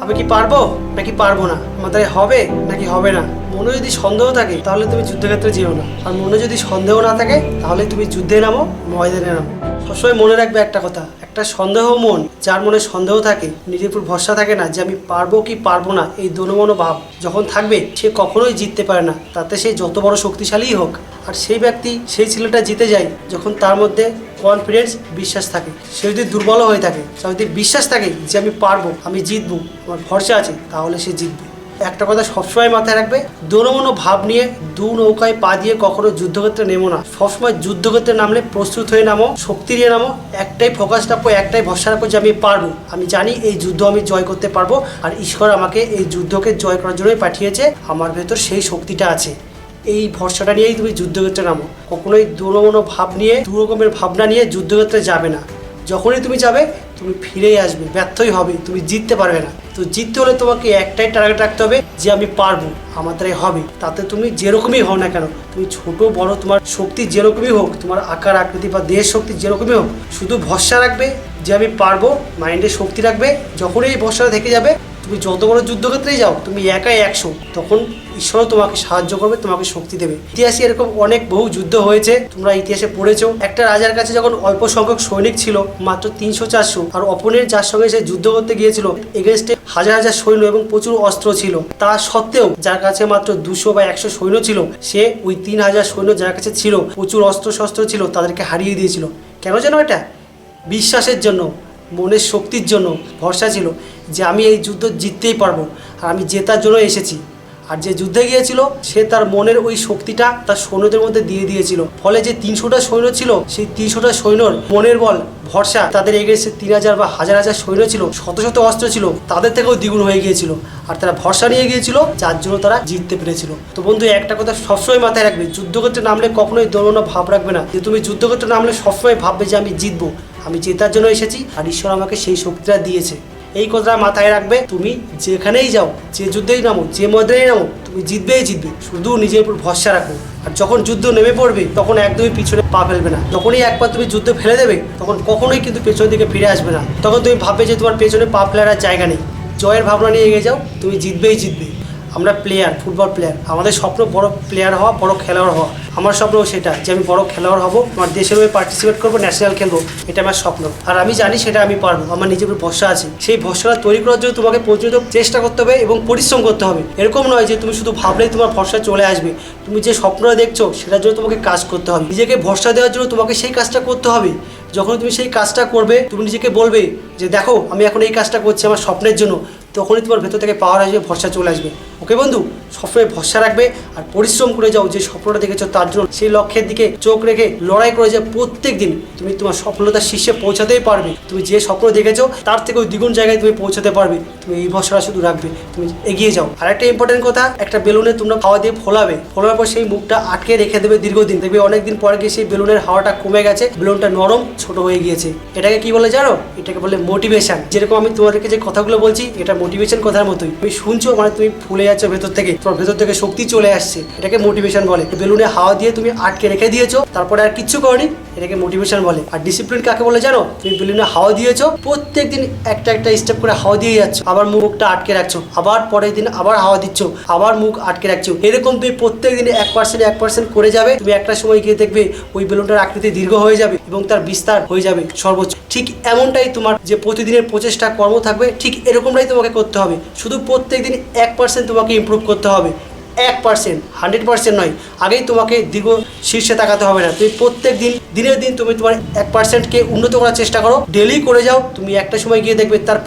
আমি কি পারবো নাকি পারবো না, আমাদের হবে নাকি হবে না। মনে যদি সন্দেহ থাকে তাহলে তুমি যুদ্ধক্ষেত্রে যেও না, আর মনে যদি সন্দেহ না থাকে তাহলে তুমি যুদ্ধে নামো, ময়দানে নামো। সবসময় মনে রাখবে একটা কথা, একটা সন্দেহ মন, যার মনে সন্দেহ থাকে, নিজের উপর ভরসা থাকে না যে আমি পারবো কি পারবো না, এই দোনোমনো ভাব যখন থাকবে সে কখনোই জিততে পারে না, তাতে সে যত বড় শক্তিশালীই হোক। আর সেই ব্যক্তি, সেই ছেলেটা জিতে যায় যখন তার মধ্যে কনফিডেন্স, বিশ্বাস থাকে। সে যদি দুর্বল হয়ে থাকে, তার যদি বিশ্বাস থাকে যে আমি পারবো, আমি জিতবো, আমার ভরসা আছে, তাহলে সে জিতবে। একটা কথা সবসময় মাথায় রাখবে, দোনোমনো ভাব নিয়ে দু নৌকায় পা দিয়ে কখনো যুদ্ধক্ষেত্রে নেমো না। সবসময় যুদ্ধক্ষেত্রে নামলে প্রস্তুত হয়ে নামো, শক্তি নিয়ে নামো, একটাই ফোকাস রাখো, একটাই ভরসা রাখো যে আমি পারবো, আমি জানি এই যুদ্ধ আমি জয় করতে পারবো, আর ঈশ্বর আমাকে এই যুদ্ধকে জয় করার জন্যই পাঠিয়েছে, আমার ভেতর সেই শক্তিটা আছে। এই ভরসাটা নিয়েই তুমি যুদ্ধক্ষেত্রে নামো। কখনোই দোনোমনো ভাব নিয়ে, দু রকমের ভাবনা নিয়ে যুদ্ধক্ষেত্রে যাবে না। যখনই তুমি যাবে তুমি ফিরেই আসবে, ব্যর্থই হবে, তুমি জিততে পারবে না। তো জিততে হলে তোমাকে একটাই টার্গেট রাখতে হবে যে আমি পারবো, আমার দ্বারাই হবে। তাতে তুমি যেরকমই হও না কেন, তুমি ছোট বড়, তোমার শক্তি যেরকমই হোক, তোমার আকার আকৃতি বা দেহের শক্তি যেরকমই হোক, শুধু ভরসা রাখবে যে আমি পারবো, মাইন্ডে শক্তি রাখবে। যখনই এই ভরসাটা থেকে যাবে, তুমি যত বড় যুদ্ধক্ষেত্রেই যাও, তুমি একাই 100, তখন ঈশ্বরও তোমাকে সাহায্য করবে, তোমাকে শক্তি দেবে। ইতিহাসে এরকম অনেক বহু যুদ্ধ হয়েছে, তোমরা ইতিহাসে পড়েছো। একটা রাজার কাছে যখন অল্প সংখ্যক সৈনিক ছিল, মাত্র 300-400, আর অপোনেন্ট যার সঙ্গে সে যুদ্ধ করতে গিয়েছিল, এগেনস্টে হাজার হাজার সৈন্য এবং প্রচুর অস্ত্র ছিল, তা সত্ত্বেও যার কাছে মাত্র 200 বা 100 সৈন্য ছিল, সে ওই 3000 সৈন্য যার কাছে ছিল, প্রচুর অস্ত্র শস্ত্র ছিল, তাদেরকে হারিয়ে দিয়েছিল। কেন যেন? এটা বিশ্বাসের জন্য, মনের শক্তির জন্য। ভরসা ছিল যে আমি এই যুদ্ধ জিততেই পারবো, আর আমি জেতার জন্য এসেছি। আর যে যুদ্ধে গিয়েছিল, সে তার মনের ওই শক্তিটা তার সৈন্যদের মধ্যে দিয়ে দিয়েছিল। ফলে যে 300টা সৈন্য ছিল, সেই 300টা সৈন্যর মনের বল, ভরসা, তাদের এগেছে 3000 বা হাজার হাজার সৈন্য ছিল, শত শত অস্ত্র ছিল, তাদের থেকেও দ্বিগুণ হয়ে গিয়েছিল। আর তারা ভরসা নিয়ে গিয়েছিল, যার জন্য তারা জিততে পেরেছিল। তো বন্ধু, একটা কথা সবসময় মাথায় রাখবে, যুদ্ধক্ষেত্রে নামলে কখনোই দোনোনো ভাব রাখবে না যে তুমি যুদ্ধক্ষেত্রে নামলে সবসময় ভাববে যে আমি জিতবো, আমি জেতার জন্য এসেছি, আর ঈশ্বর আমাকে সেই শক্তিটা দিয়েছে। এই কথাটা মাথায় রাখবে। তুমি যেখানেই যাও, যে যুদ্ধেই নামো, যে ময়দানেই নামো, তুমি জিতবেই জিতবে। শুধু নিজের উপর ভরসা রাখো। আর যখন যুদ্ধ নেমে পড়বে, তখন একদমই পিছনে পা ফেলবে না। যখনই একবার তুমি যুদ্ধ ফেলে দেবে, তখন কখনোই কিন্তু পেছনের দিকে ফিরে আসবে না। তখন তুমি ভাববে যে তোমার পেছনে পা ফেলার জায়গা নেই। জয়ের ভাবনা নিয়ে এগিয়ে যাও, তুমি জিতবেই জিতবে। আমরা প্লেয়ার, ফুটবল প্লেয়ার, আমাদের স্বপ্ন বড় প্লেয়ার হওয়া, বড় খেলোয়াড় হওয়া। আমার স্বপ্নও সেটা যে আমি বড় খেলোয়াড় হব, আমার দেশের হয়ে পার্টিসিপেট করবো, ন্যাশনাল খেলবো, এটা আমার স্বপ্ন। আর আমি জানি সেটা আমি পারবো, আমার নিজের উপর ভরসা আছে। সেই ভরসাটা তৈরি করার জন্য তোমাকে প্রচুর চেষ্টা করতে হবে এবং পরিশ্রম করতে হবে। এরকম নয় যে তুমি শুধু ভাবলেই তোমার ভরসা চলে আসবে। তুমি যে স্বপ্নটা দেখছো, সেটার জন্য তোমাকে কাজ করতে হবে। নিজেকে ভরসা দেওয়ার জন্য তোমাকে সেই কাজটা করতে হবে। যখন তুমি সেই কাজটা করবে, তুমি নিজেকে বলবে যে দেখো, আমি এখন এই কাজটা করছি আমার স্বপ্নের জন্য, তখনই তোমার ভেতর থেকে পাওয়ার আসবে, ভরসা চলে আসবে। ওকে বন্ধু, সবসময় ভরসা রাখবে আর পরিশ্রম করে যাও। যে স্বপ্নটা দেখেছো তার জন্য সেই লক্ষ্যের দিকে চোখ রেখে লড়াই করে যাও। প্রত্যেক দিন তুমি তোমার সফলতার শীর্ষে পৌঁছাতেই পারবে। তুমি যে স্বপ্ন দেখেছো তার থেকেও দ্বিগুণ জায়গায় তুমি পৌঁছাতে পারবে। তুমি এই ভরসাটা শুধু রাখবে, তুমি এগিয়ে যাও। আর একটা ইম্পর্টেন্ট কথা, একটা বেলুনে তোমরা হাওয়া দিয়ে ফোলাবে, ফোলার পর সেই মুখটা আটকে রেখে দেবে দীর্ঘদিন। দেখবে অনেকদিন পরে গিয়ে সেই বেলুনের হাওয়াটা কমে গেছে, বেলুনটা নরম, ছোট হয়ে গিয়েছে। এটাকে কি বলে জানো? এটাকে বলে মোটিভেশন। যেরকম আমি তোমাদেরকে যে কথাগুলো বলছি, এটা মোটিভেশন কথার মতোই। তুমি শুনছো মানে তুমি ফুলে যাচ্ছ ভেতর থেকে, তোমার ভেতর থেকে শক্তি চলে আসছে, এটাকে মোটিভেশন বলে। বেলুনে হাওয়া দিয়ে তুমি আটকে রেখে দিয়েছো, তারপরে আর কিচ্ছু করনি, এটাকে মোটিভেশন বলে। আর ডিসিপ্লিন কাকে বলে জানো? তুমি বেলুনে হাওয়া দিয়েছো, প্রত্যেকদিন একটা একটা স্টেপ করে হাওয়া দিয়ে যাচ্ছ, আবার মুখটা আটকে রাখছো, আবার পরের দিন আবার হাওয়া দিচ্ছ, আবার মুখ আটকে রাখছো। এরকম তুমি প্রত্যেক দিনে 1% করে যাবে। তুমি একটা সময় গিয়ে দেখবে ওই বেলুনটার আকৃতি দীর্ঘ হয়ে যাবে এবং তার বিস্তার হয়ে যাবে সর্বোচ্চ। ঠিক এমনটাই তোমার যে প্রতিদিনের প্রচেষ্টা কর্ম থাকবে, ঠিক এরকমটাই তোমাকে করতে হবে। শুধু প্রত্যেকদিন 1% তোমাকে ইমপ্রুভ করতে হবে। 1%, 100% নয়। আগেই তোমাকে দীর্ঘ শীর্ষে তাকাতে হবে না। তুমি প্রত্যেক দিন, দিনের দিন তুমি তোমার 1%কে উন্নত করার চেষ্টা করো, ডেলি করে যাও। তুমি একটা সময় গিয়ে দেখবে তার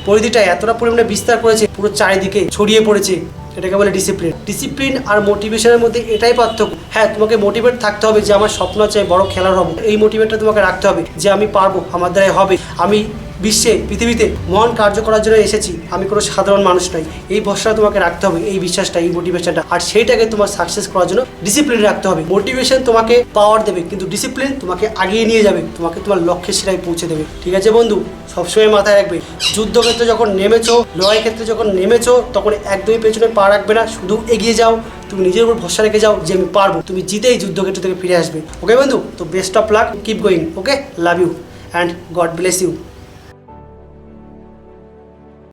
পরিধিটা এতটা পরিমাণে বিস্তার করেছে, পুরো চারিদিকে ছড়িয়ে পড়েছে। এটাকে বলে ডিসিপ্লিন। ডিসিপ্লিন আর মোটিভেশনের মধ্যে এটাই পার্থক্য। হ্যাঁ, তোমাকে মোটিভেট থাকতে হবে যে আমার স্বপ্ন আছে বড় খেলার হবো। এই মোটিভেটটা তোমাকে রাখতে হবে যে আমি পারবো, আমার দ্বারাই হবে, আমি বিশ্বে, পৃথিবীতে মহান কার্য করার জন্য এসেছি, আমি কোনো সাধারণ মানুষ নই। এই ভরসা তোমাকে রাখতে হবে, এই বিশ্বাসটা, এই মোটিভেশনটা। আর সেইটাকে তোমার সাকসেস করার জন্য ডিসিপ্লিন রাখতে হবে। মোটিভেশন তোমাকে পাওয়ার দেবে, কিন্তু ডিসিপ্লিন তোমাকে আগিয়ে নিয়ে যাবে, তোমাকে তোমার লক্ষ্যের শিরায় পৌঁছে দেবে। ঠিক আছে বন্ধু, সবসময় মাথায় রাখবে, যুদ্ধক্ষেত্রে যখন নেমেছো, লড়াই ক্ষেত্রে যখন নেমেছো, তখন একদমই পেছনে পা রাখবে না, শুধু এগিয়ে যাও। তুমি নিজের উপর ভরসা রেখে যাও যে আমি পারবো, তুমি জিতেই যুদ্ধক্ষেত্র থেকে ফিরে আসবে। ওকে বন্ধু, তো best of luck, keep going. Okay, love you and God bless you.